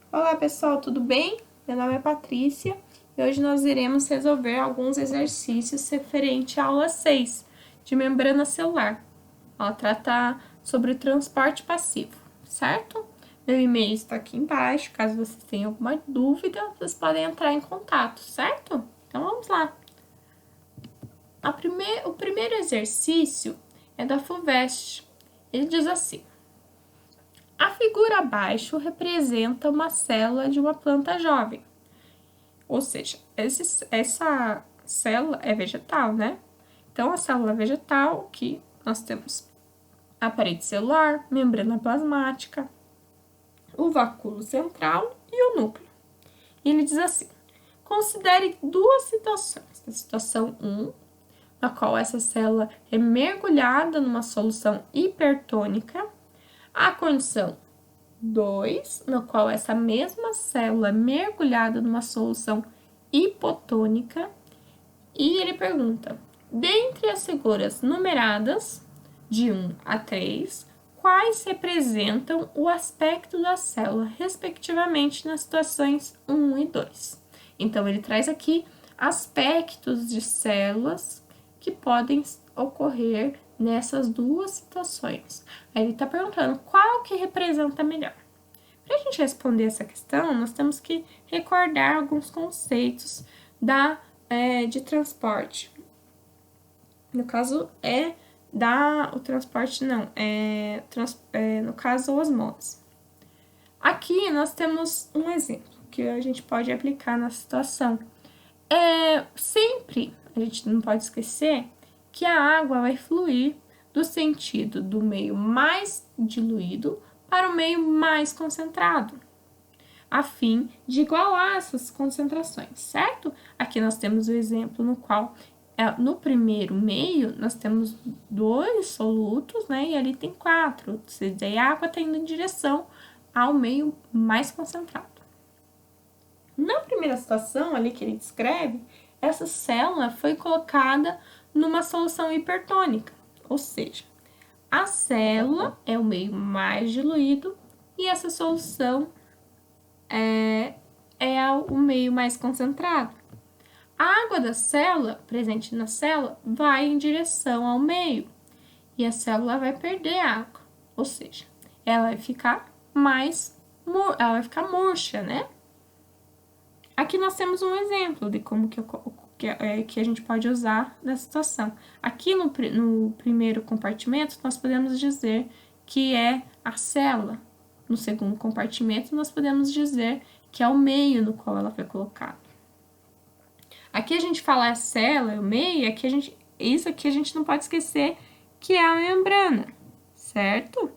Olá pessoal, tudo bem? Meu nome é Patrícia e hoje nós iremos resolver alguns exercícios referente à aula 6 de membrana celular. Ela trata sobre o transporte passivo, certo? Meu e-mail está aqui embaixo, caso vocês tenham alguma dúvida, vocês podem entrar em contato, certo? Então vamos lá. O primeiro exercício é da FUVEST. Ele diz assim: a figura abaixo representa uma célula de uma planta jovem. Ou seja, essa célula é vegetal, né? Então, a célula vegetal, que nós temos a parede celular, membrana plasmática, o vacúolo central e o núcleo. E ele diz assim: considere duas situações. A situação 1, na qual essa célula é mergulhada numa solução hipertônica. A condição 2, no qual essa mesma célula é mergulhada numa solução hipotônica. E ele pergunta: dentre as figuras numeradas, de 1 a 3, quais representam o aspecto da célula, respectivamente, nas situações 1 e 2? Então, ele traz aqui aspectos de células que podem ocorrer nessas duas situações. Aí ele está perguntando qual que representa melhor. Para a gente responder essa questão, nós temos que recordar alguns conceitos de transporte. No caso, o transporte não, no caso, osmose. Aqui nós temos um exemplo que a gente pode aplicar na situação. Sempre, a gente não pode esquecer que a água vai fluir do sentido do meio mais diluído para o meio mais concentrado, a fim de igualar essas concentrações, certo? Aqui nós temos o exemplo no qual, no primeiro meio, nós temos 2 solutos, né? E ali tem 4, ou seja, a água está indo em direção ao meio mais concentrado. Na primeira situação ali que ele descreve, essa célula foi colocada numa solução hipertônica, ou seja, a célula é o meio mais diluído e essa solução é o meio mais concentrado. A água da célula, presente na célula, vai em direção ao meio e a célula vai perder água, ou seja, ela vai ficar murcha, né? Aqui nós temos um exemplo de como que a gente pode usar nessa situação. Aqui no primeiro compartimento, nós podemos dizer que é a célula. No segundo compartimento, nós podemos dizer que é o meio no qual ela foi colocada. Aqui a gente fala a célula, o meio, isso aqui a gente não pode esquecer que é a membrana, certo?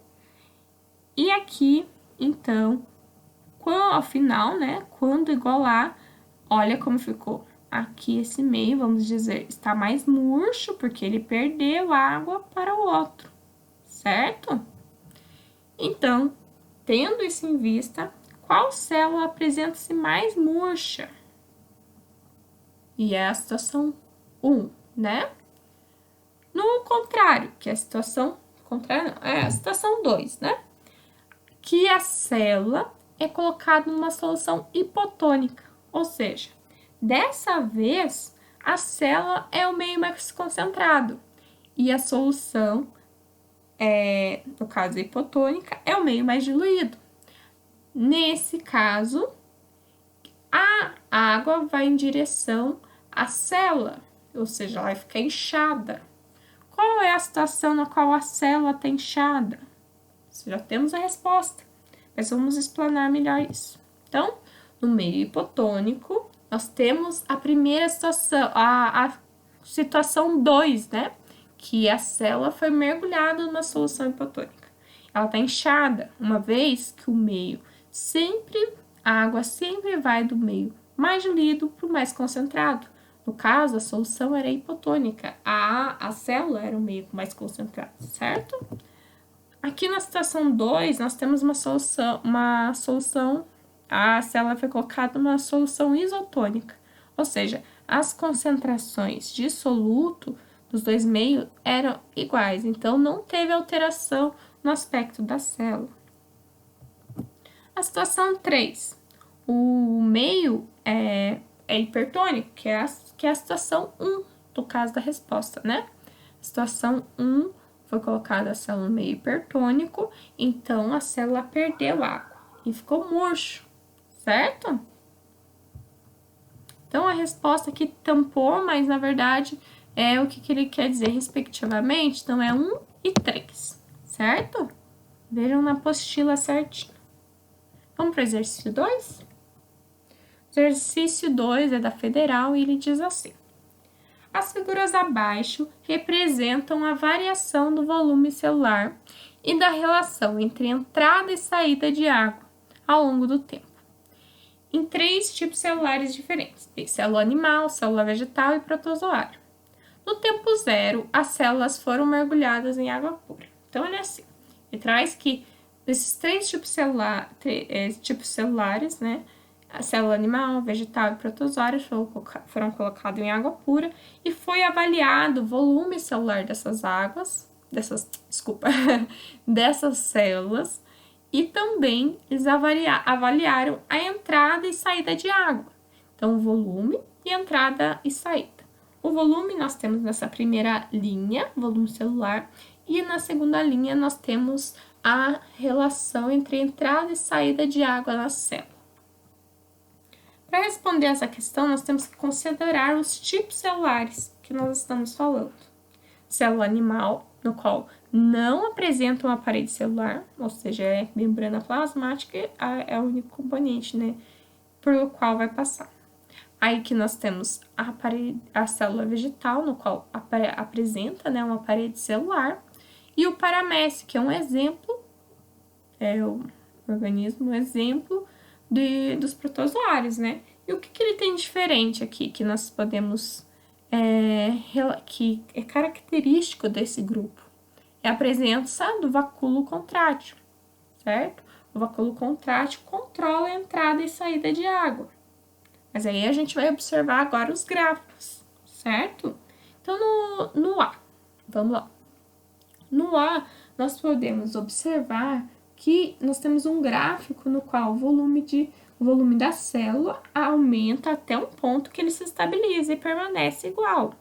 E aqui, então, ao final, né, quando igualar, olha como ficou. Aqui esse meio, vamos dizer, está mais murcho, porque ele perdeu água para o outro, certo? Então, tendo isso em vista, qual célula apresenta-se mais murcha? E é a situação 1, né? No contrário, que é a situação contrária, é a situação 2, né? Que a célula é colocada numa solução hipotônica, ou seja, dessa vez a célula é o meio mais concentrado e a solução, no caso hipotônica, é o meio mais diluído. Nesse caso, a água vai em direção à célula, ou seja, ela vai ficar inchada. Qual é a situação na qual a célula está inchada? Já temos a resposta, mas vamos explanar melhor isso. Então, no meio hipotônico, nós temos a primeira situação, a situação 2, né? Que a célula foi mergulhada numa solução hipotônica. Ela está inchada, uma vez que a água sempre vai do meio mais diluído para o mais concentrado. No caso, a solução era hipotônica, a célula era o meio mais concentrado, certo? Aqui na situação 2, nós temos uma solução, a célula foi colocada numa solução isotônica, ou seja, as concentrações de soluto dos dois meios eram iguais, então não teve alteração no aspecto da célula. A situação 3, O meio é hipertônico, que é a situação 1 do caso da resposta, né? Situação 1 foi colocada a célula no meio hipertônico, então a célula perdeu água e ficou murcho, certo? Então a resposta aqui tampou, mas na verdade é o que ele quer dizer respectivamente, então é 1 e 3, certo? Vejam na apostila certinho. Vamos para o exercício 2? O exercício 2 é da Federal e ele diz assim: as figuras abaixo representam a variação do volume celular e da relação entre entrada e saída de água ao longo do tempo, em 3 tipos celulares diferentes: tem célula animal, célula vegetal e protozoário. No tempo zero, as células foram mergulhadas em água pura. Então, olha assim, ele traz que esses 3 tipos celulares, né, a célula animal, vegetal e protozoário foram colocados em água pura e foi avaliado o volume celular dessas células, e também eles avaliaram a entrada e saída de água. Então, o volume e entrada e saída. O volume nós temos nessa primeira linha, volume celular, e na segunda linha nós temos a relação entre entrada e saída de água na célula. Para responder essa questão, nós temos que considerar os tipos celulares que nós estamos falando. Célula animal, no qual não apresenta uma parede celular, ou seja, é membrana plasmática, é o único componente, né, por qual vai passar. Aí que nós temos a célula vegetal, no qual apresenta, né, uma parede celular, e o paramécio, que é um exemplo, é o organismo, um exemplo dos protozoários, né? E o que ele tem de diferente aqui, que nós podemos, que é característico desse grupo? É a presença do vacúolo contrátil, certo? O vacúolo contrátil controla a entrada e saída de água. Mas aí a gente vai observar agora os gráficos, certo? Então, no A, vamos lá. No A, nós podemos observar que nós temos um gráfico no qual o volume da célula aumenta até um ponto que ele se estabiliza e permanece igual.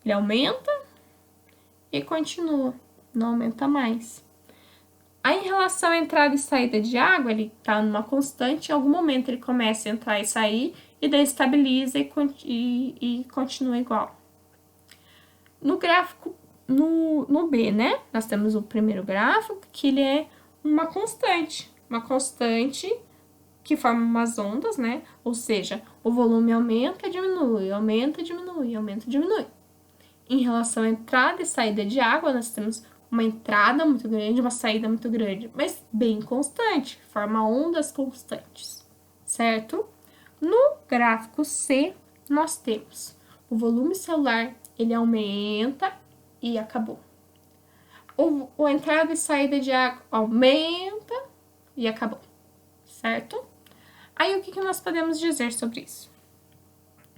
Ele aumenta e continua, não aumenta mais. Aí, em relação à entrada e saída de água, ele está numa constante, em algum momento ele começa a entrar e sair, e daí estabiliza e continua igual. No gráfico, no B, né, nós temos o primeiro gráfico, que ele é uma constante que forma umas ondas, né, ou seja, o volume aumenta, diminui, aumenta, diminui, aumenta, diminui. Em relação à entrada e saída de água, nós temos uma entrada muito grande, uma saída muito grande, mas bem constante, forma ondas constantes, certo? No gráfico C, nós temos o volume celular, ele aumenta e acabou. A entrada e saída de água aumenta e acabou, certo? Aí, o que nós podemos dizer sobre isso?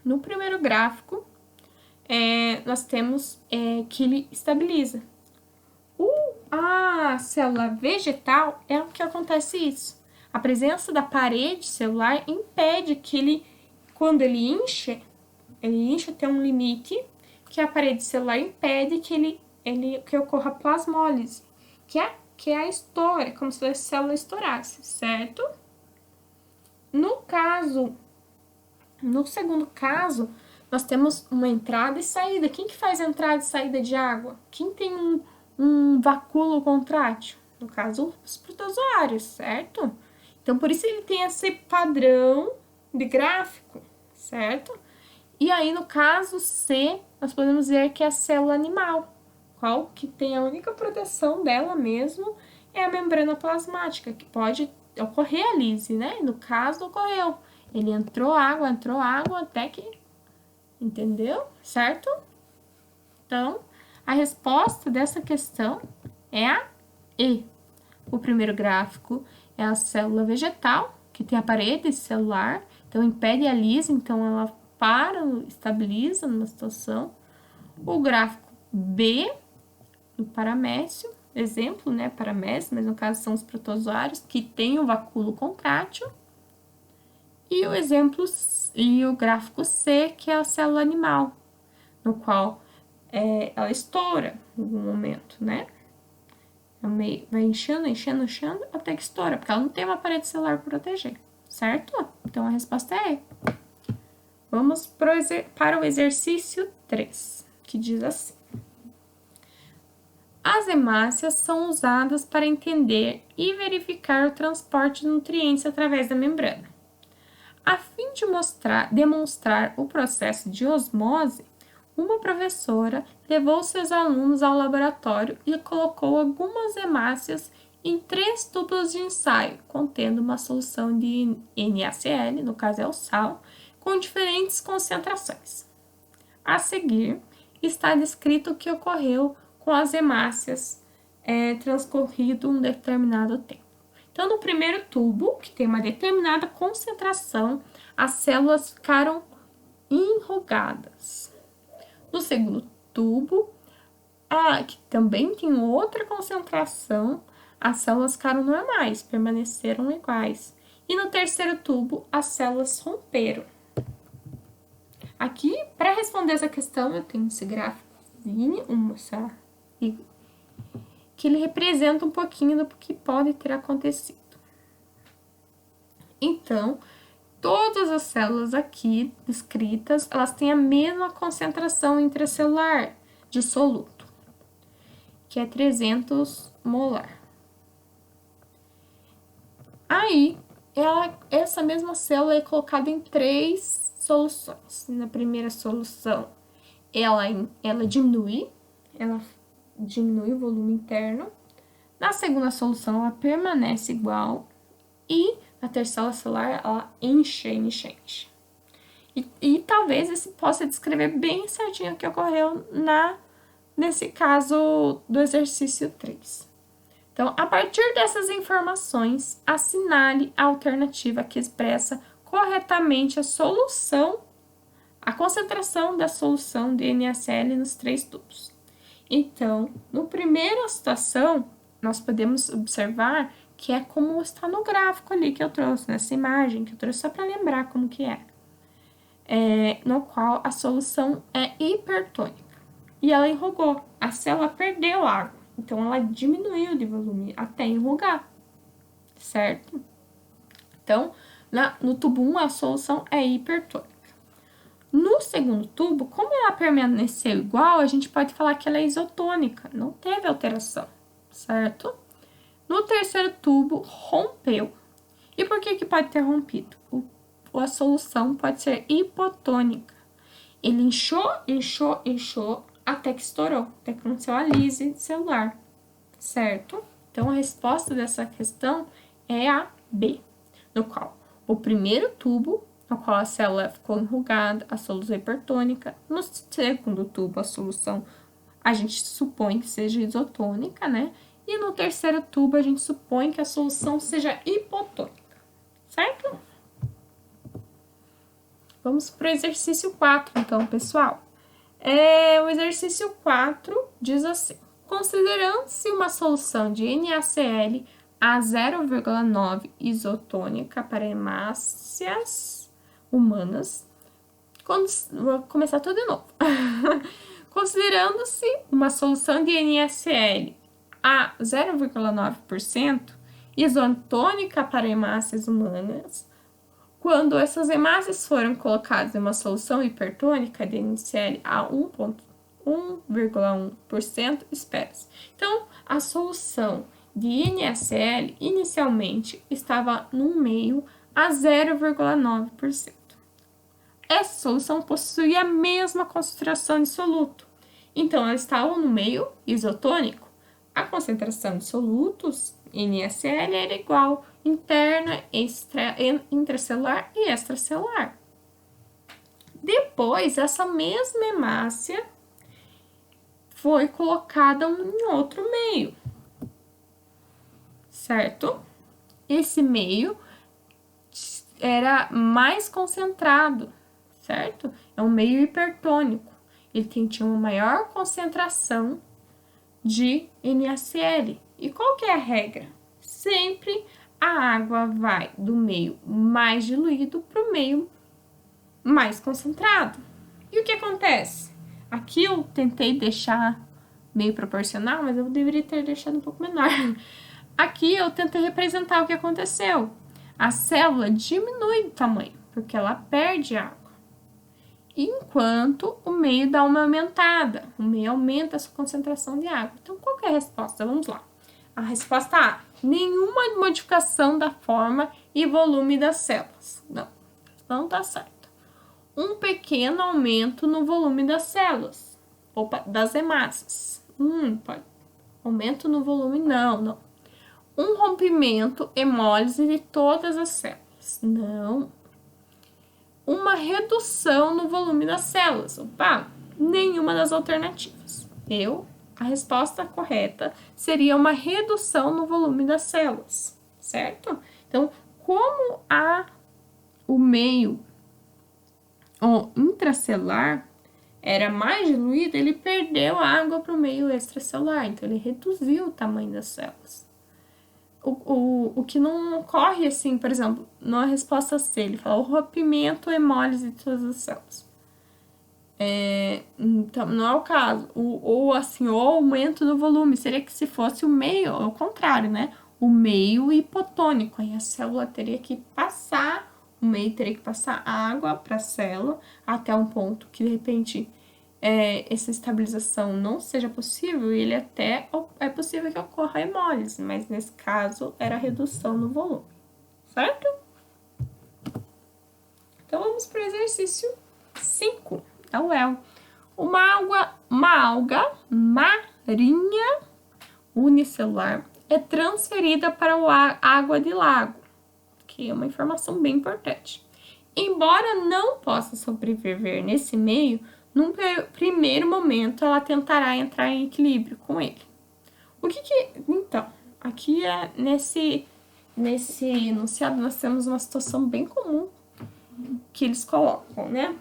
No primeiro gráfico, nós temos que ele estabiliza. A célula vegetal é o que acontece isso. A presença da parede celular impede que ele, quando ele incha até um limite, que a parede celular impede que ocorra plasmólise, que é a estoura, como se a célula estourasse, certo? No segundo caso, nós temos uma entrada e saída. Quem que faz a entrada e saída de água? Quem tem um vacúolo contrátil? No caso, os protozoários, certo? Então, por isso ele tem esse padrão de gráfico, certo? E aí, no caso C, nós podemos dizer que é a célula animal, qual que tem a única proteção dela mesmo é a membrana plasmática, que pode ocorrer a lise, né? No caso, ocorreu. Ele entrou água até que... Entendeu? Certo? Então, a resposta dessa questão é a E. O primeiro gráfico é a célula vegetal, que tem a parede celular, então impede a lise, então ela estabiliza numa situação. O gráfico B, o paramécio, exemplo, né, paramécio, mas no caso são os protozoários, que tem o vacúolo contrátil. E o exemplo e o gráfico C, que é a célula animal, no qual ela estoura em algum momento, né? Vai enchendo, enchendo, enchendo, até que estoura, porque ela não tem uma parede celular para proteger, certo? Então a resposta é E. Vamos para o exercício 3, que diz assim: as hemácias são usadas para entender e verificar o transporte de nutrientes através da membrana. A fim de demonstrar o processo de osmose, uma professora levou seus alunos ao laboratório e colocou algumas hemácias em 3 tubos de ensaio, contendo uma solução de NaCl, no caso é o sal, com diferentes concentrações. A seguir, está descrito o que ocorreu com as hemácias transcorrido um determinado tempo. Então, no primeiro tubo, que tem uma determinada concentração, as células ficaram enrugadas. No segundo tubo, que também tem outra concentração, as células ficaram normais, permaneceram iguais. E no terceiro tubo, as células romperam. Aqui, para responder essa questão, eu tenho esse gráficozinho, que ele representa um pouquinho do que pode ter acontecido. Então, todas as células aqui descritas, elas têm a mesma concentração intracelular de soluto, que é 300 molar. Aí, essa mesma célula é colocada em 3 soluções. Na primeira solução, ela diminui o volume interno. Na segunda solução, ela permanece igual. E na terceira celular, ela enche. E talvez esse possa descrever bem certinho o que ocorreu nesse caso do exercício 3. Então, a partir dessas informações, assinale a alternativa que expressa corretamente a concentração da solução de NaCl nos 3 tubos. Então, no primeira situação, nós podemos observar que é como está no gráfico ali que eu trouxe, nessa imagem que eu trouxe só para lembrar como que é. No qual a solução é hipertônica. E ela enrugou, a célula perdeu água, então ela diminuiu de volume até enrugar, certo? Então, no tubo 1, a solução é hipertônica. No segundo tubo, como ela permaneceu igual, a gente pode falar que ela é isotônica, não teve alteração, certo? No terceiro tubo, rompeu. E por que pode ter rompido? A solução pode ser hipotônica. Ele inchou, até que estourou, até que aconteceu a lise celular, certo? Então, a resposta dessa questão é a B, no qual o primeiro tubo, no qual a célula ficou enrugada, a solução hipertônica. No segundo tubo, a solução a gente supõe que seja isotônica, né? E no terceiro tubo, a gente supõe que a solução seja hipotônica, certo? Vamos para o exercício 4, então, pessoal. O exercício 4 diz assim: considerando-se uma solução de NaCl a 0,9 isotônica para hemácias humanas, vou começar tudo de novo. Considerando-se uma solução de NaCl a 0,9% isotônica para hemácias humanas, quando essas hemácias foram colocadas em uma solução hipertônica de NaCl a 1,1%, espera-se. Então, a solução de NaCl inicialmente estava no meio a 0,9%. Essa solução possuía a mesma concentração de soluto, então ela estava no meio isotônico. A concentração de solutos NaCl era igual interna, intracelular e extracelular. Depois, essa mesma hemácia foi colocada em outro meio, certo? Esse meio era mais concentrado, certo? É um meio hipertônico. Ele tinha uma maior concentração de NaCl. E qual que é a regra? Sempre a água vai do meio mais diluído para o meio mais concentrado. E o que acontece? Aqui eu tentei deixar meio proporcional, mas eu deveria ter deixado um pouco menor. Aqui eu tentei representar o que aconteceu. A célula diminui de tamanho, porque ela perde água. Enquanto o meio dá uma aumentada. O meio aumenta a sua concentração de água. Então, qual que é a resposta? Vamos lá. A resposta A. Nenhuma modificação da forma e volume das células. Não tá certo. Um pequeno aumento no volume das células. Opa, das hemácias. Pode. Aumento no volume, não. Um rompimento, hemólise de todas as células. Não. Uma redução no volume das células. Opa, nenhuma das alternativas. A resposta correta seria uma redução no volume das células, certo? Então, como o meio intracelular era mais diluído, ele perdeu água para o meio extracelular, então ele reduziu o tamanho das células. O que não ocorre assim, por exemplo, na resposta C, ele fala o rompimento, hemólise de todas as células. Então, não é o caso. O aumento do volume, seria que se fosse o meio, ao contrário, né? O meio hipotônico, aí a célula teria que passar, o meio teria que passar água para a célula até um ponto que, de repente, essa estabilização não seja possível, e ele até é possível que ocorra a hemólise, mas nesse caso era a redução no volume, certo? Então vamos para o exercício 5. Então uma alga marinha unicelular é transferida para a água de lago, que é uma informação bem importante. Embora não possa sobreviver nesse meio, num primeiro momento, ela tentará entrar em equilíbrio com ele. Então, aqui nesse enunciado nós temos uma situação bem comum que eles colocam, né?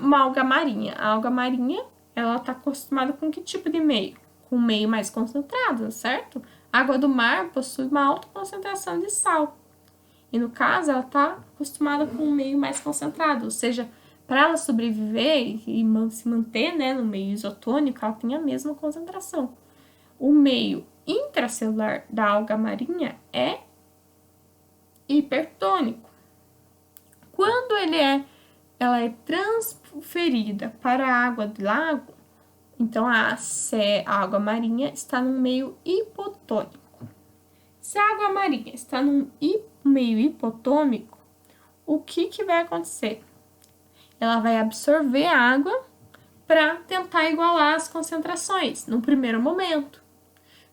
Uma alga marinha. A alga marinha, ela tá acostumada com que tipo de meio? Com meio mais concentrado, certo? A água do mar possui uma alta concentração de sal. E no caso, ela tá acostumada com um meio mais concentrado, ou seja, para ela sobreviver e se manter, né, no meio isotônico, ela tem a mesma concentração. O meio intracelular da alga marinha é hipertônico. Quando ela é transferida para a água do lago, então a água marinha está num meio hipotônico. Se a água marinha está num meio hipotônico, o que vai acontecer? Ela vai absorver a água para tentar igualar as concentrações no primeiro momento.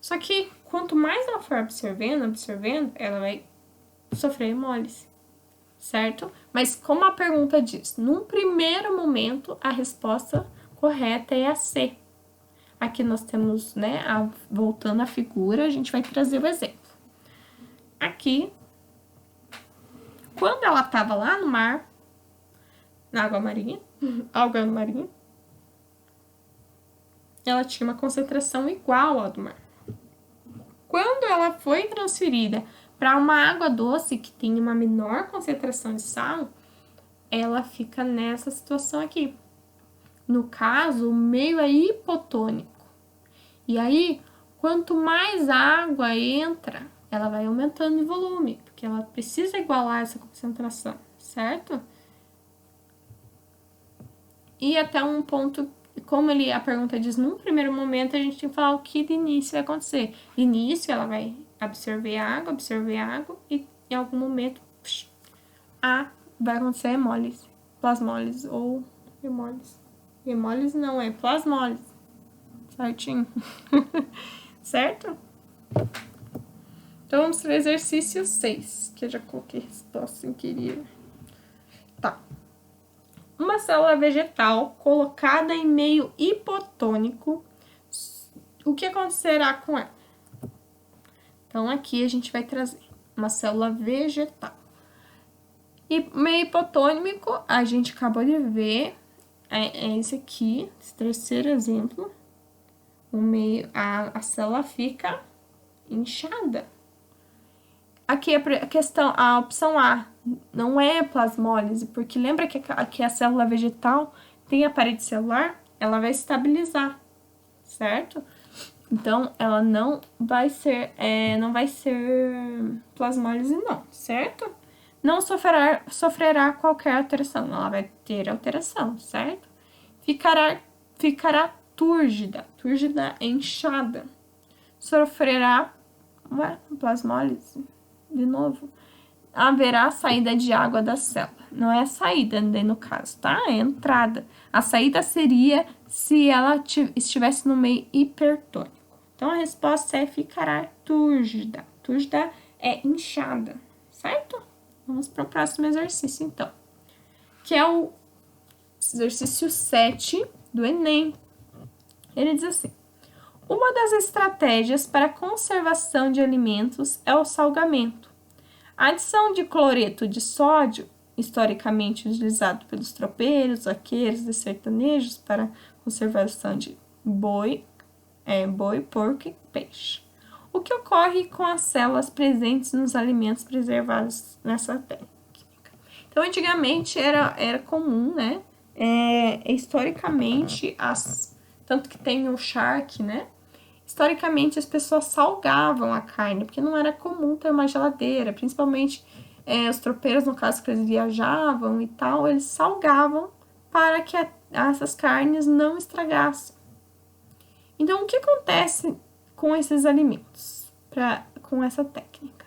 Só que quanto mais ela for absorvendo, ela vai sofrer hemólise, certo? Mas como a pergunta diz, num primeiro momento a resposta correta é a C. Aqui nós temos, né, voltando à figura, a gente vai trazer o exemplo. Aqui, quando ela estava lá no mar, na alga marinha, ela tinha uma concentração igual à do mar. Quando ela foi transferida para uma água doce que tem uma menor concentração de sal, ela fica nessa situação aqui. No caso, o meio é hipotônico. E aí, quanto mais água entra, ela vai aumentando de volume, porque ela precisa igualar essa concentração, certo? E até um ponto, como a pergunta diz, num primeiro momento, a gente tem que falar o que de início vai acontecer. De início, ela vai absorver água, e em algum momento, vai acontecer hemólise, plasmólise ou hemólise. Hemólise não, é plasmólise. Certinho? Certo? Então, vamos para o exercício 6, que eu já coloquei resposta sem querer. Tá. Uma célula vegetal colocada em meio hipotônico, o que acontecerá com ela? Então, aqui a gente vai trazer uma célula vegetal. E meio hipotônico, a gente acabou de ver, esse aqui, esse terceiro exemplo. A célula fica inchada. aqui a questão, a opção A não é plasmólise, porque lembra que a célula vegetal tem a parede celular? Ela vai estabilizar, certo? Então, ela não vai ser plasmólise não, certo? Não sofrerá qualquer alteração, ela vai ter alteração, certo? Ficará túrgida é inchada. Sofrerá plasmólise, de novo. Haverá saída de água da célula. Não é a saída, no caso, tá? É a entrada. A saída seria se ela estivesse no meio hipertônico. Então, a resposta é ficará túrgida. Túrgida é inchada, certo? Vamos para o próximo exercício, então. Que é o exercício 7 do Enem. Ele diz assim: uma das estratégias para a conservação de alimentos é o salgamento. A adição de cloreto de sódio, historicamente utilizado pelos tropeiros, vaqueiros e sertanejos para conservação de boi, porco e peixe. O que ocorre com as células presentes nos alimentos preservados nessa técnica? Então, antigamente era comum, né? Historicamente, tanto que tem o charque, né? Historicamente, as pessoas salgavam a carne, porque não era comum ter uma geladeira, principalmente os tropeiros, no caso que eles viajavam e tal, eles salgavam para que essas carnes não estragassem. Então, o que acontece com esses alimentos, com essa técnica?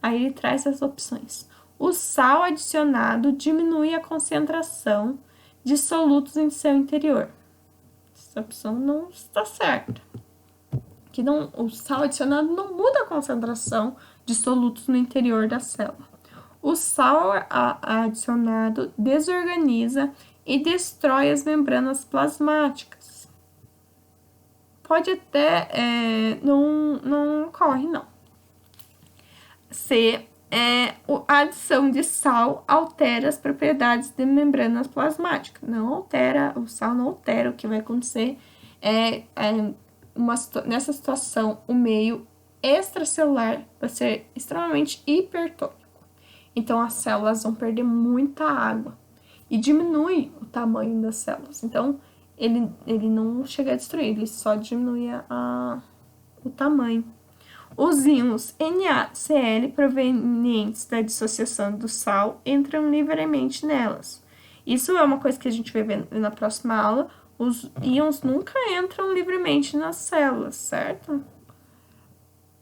Aí ele traz as opções. O sal adicionado diminui a concentração de solutos em seu interior. Essa opção não está certa. O sal adicionado não muda a concentração de solutos no interior da célula. O sal adicionado desorganiza e destrói as membranas plasmáticas. Pode até, não ocorre, não. C, a adição de sal altera as propriedades de membranas plasmáticas. O sal não altera. O que vai acontecer nessa situação, o meio extracelular vai ser extremamente hipertônico. Então, as células vão perder muita água e diminui o tamanho das células. Então, ele não chega a destruir, ele só diminui o tamanho. Os íons NaCl provenientes da dissociação do sal entram livremente nelas. Isso é uma coisa que a gente vai ver na próxima aula. Os íons nunca entram livremente nas células, certo?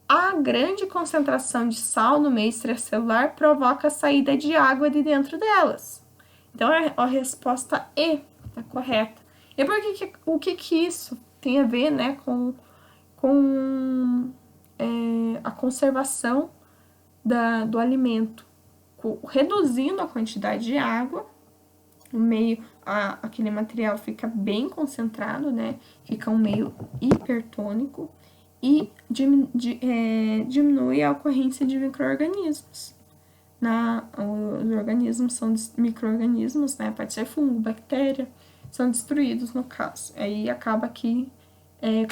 A grande concentração de sal no meio extracelular provoca a saída de água de dentro delas. Então, a resposta E está correta. E o que isso tem a ver, né, com a conservação do alimento? Reduzindo a quantidade de água, o meio, aquele material fica bem concentrado, né? Fica um meio hipertônico e diminui a ocorrência de micro-organismos. Os organismos são micro-organismos, né? Pode ser fungo, bactéria, são destruídos no caso. Aí acaba que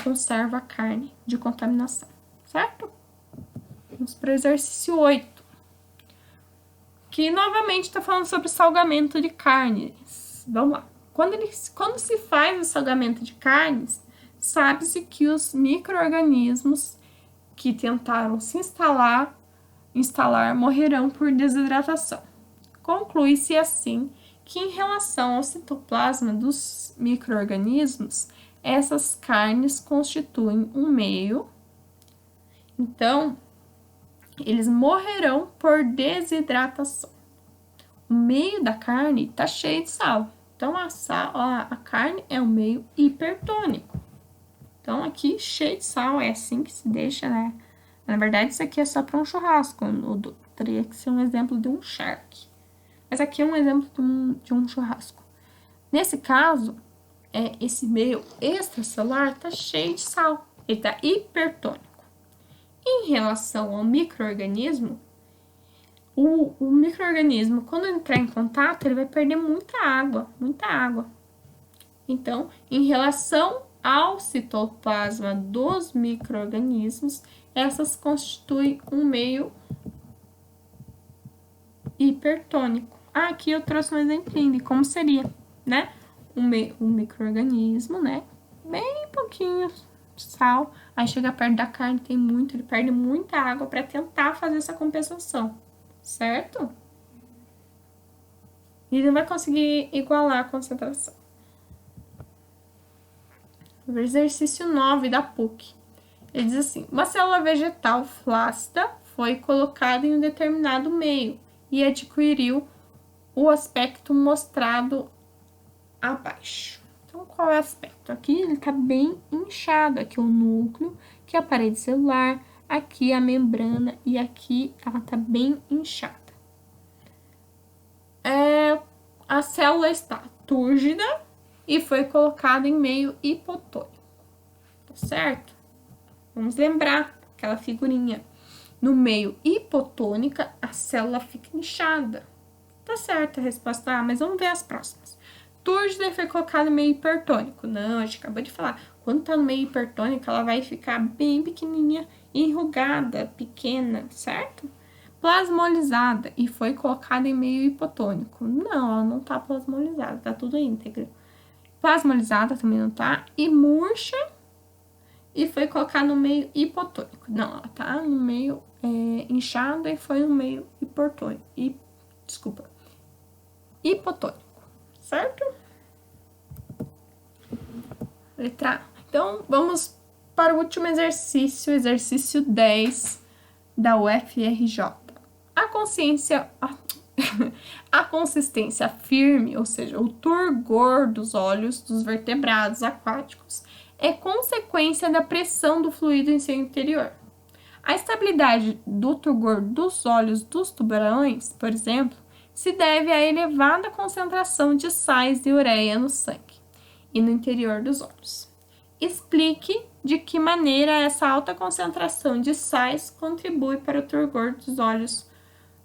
conserva a carne de contaminação, certo? Vamos para o exercício 8. Que novamente está falando sobre salgamento de carnes. Vamos lá. Quando se faz o salgamento de carnes, sabe-se que os micro-organismos que tentaram se instalar morrerão por desidratação. Conclui-se assim que, em relação ao citoplasma dos micro-organismos, essas carnes constituem um meio. Então, eles morrerão por desidratação. O meio da carne está cheio de sal. Então, a carne é um meio hipertônico. Então, aqui, cheio de sal, é assim que se deixa, né? Na verdade, isso aqui é só para um churrasco. Teria que ser um exemplo de um charque. Mas aqui é um exemplo de um churrasco. Nesse caso, esse meio extracelular está cheio de sal. Ele está hipertônico. Em relação ao micro-organismo, o micro-organismo, quando entrar em contato, ele vai perder muita água. Então, em relação ao citoplasma dos micro-organismos, essas constituem um meio hipertônico. Aqui eu trouxe um exemplinho de como seria, né? Um micro-organismo, né? Bem pouquinho sal. Aí chega perto da carne, tem muito, ele perde muita água para tentar fazer essa compensação, certo? E ele não vai conseguir igualar a concentração. O exercício 9 da PUC. Ele diz assim: uma célula vegetal flácida foi colocada em um determinado meio e adquiriu o aspecto mostrado abaixo. Então, qual é o aspecto? Aqui ele está bem inchado. Aqui o núcleo, aqui a parede celular, aqui a membrana e aqui ela está bem inchada. A célula está túrgida e foi colocada em meio hipotônico. Tá certo? Vamos lembrar aquela figurinha. No meio hipotônica, a célula fica inchada. Tá certo a resposta A, mas vamos ver as próximas. Túrgida foi colocada no meio hipertônico. Não, a gente acabou de falar. Quando tá no meio hipertônico, ela vai ficar bem pequenininha, enrugada, pequena, certo? Plasmolizada e foi colocada em meio hipotônico. Não, ela não tá plasmolizada, tá tudo íntegro. Plasmolizada também não tá. E murcha e foi colocada no meio hipotônico. Não, ela tá no meio inchada e foi no meio hipotônico. Hipotônico, certo? Letra A. Então, vamos para o último exercício, exercício 10 da UFRJ. A consistência firme, ou seja, o turgor dos olhos dos vertebrados aquáticos, é consequência da pressão do fluido em seu interior. A estabilidade do turgor dos olhos dos tubarões, por exemplo, se deve à elevada concentração de sais de ureia no sangue e no interior dos olhos. Explique de que maneira essa alta concentração de sais contribui para o turgor dos olhos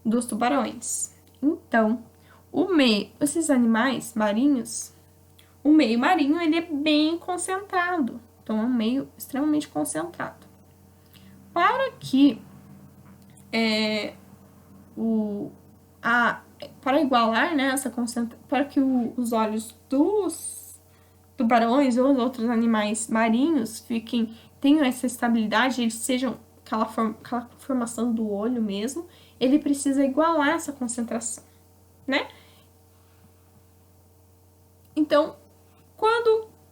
dos tubarões. Então, esses animais marinhos, o meio marinho ele é bem concentrado, então é um meio extremamente concentrado. Para que para igualar, né, essa concentração, para que os olhos dos tubarões ou outros animais marinhos tenham essa estabilidade, eles sejam aquela formação do olho mesmo, ele precisa igualar essa concentração, né? Então,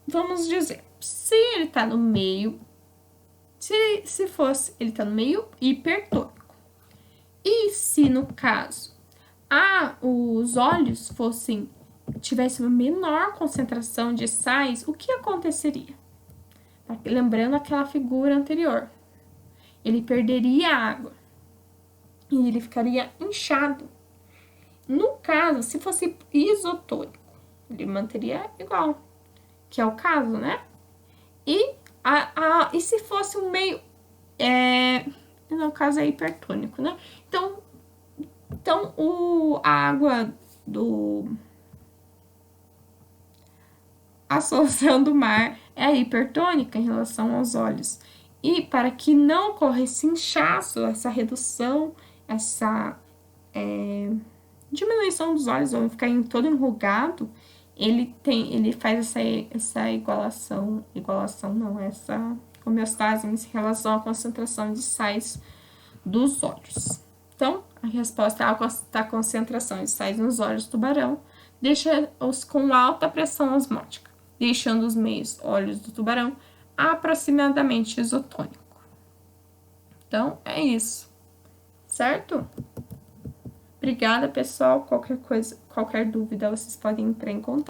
vamos dizer, se ele tá no meio, ele tá no meio hipertônico, e se no caso os olhos tivessem uma menor concentração de sais, o que aconteceria? Lembrando aquela figura anterior, ele perderia água e ele ficaria inchado. No caso, se fosse isotônico, ele manteria igual, que é o caso, né? E se fosse um meio, no caso é hipertônico, né? Então a água a solução do mar é hipertônica em relação aos olhos. E para que não ocorra esse inchaço, essa redução, essa diminuição dos olhos, ou ficar todo enrugado, ele faz essa essa homeostase em relação à concentração de sais dos olhos. Então, a resposta é a concentração de sais nos olhos do tubarão deixa-os com alta pressão osmótica, deixando os meios olhos do tubarão aproximadamente isotônico. Então, é isso, certo? Obrigada, pessoal. Qualquer dúvida, vocês podem entrar em contato.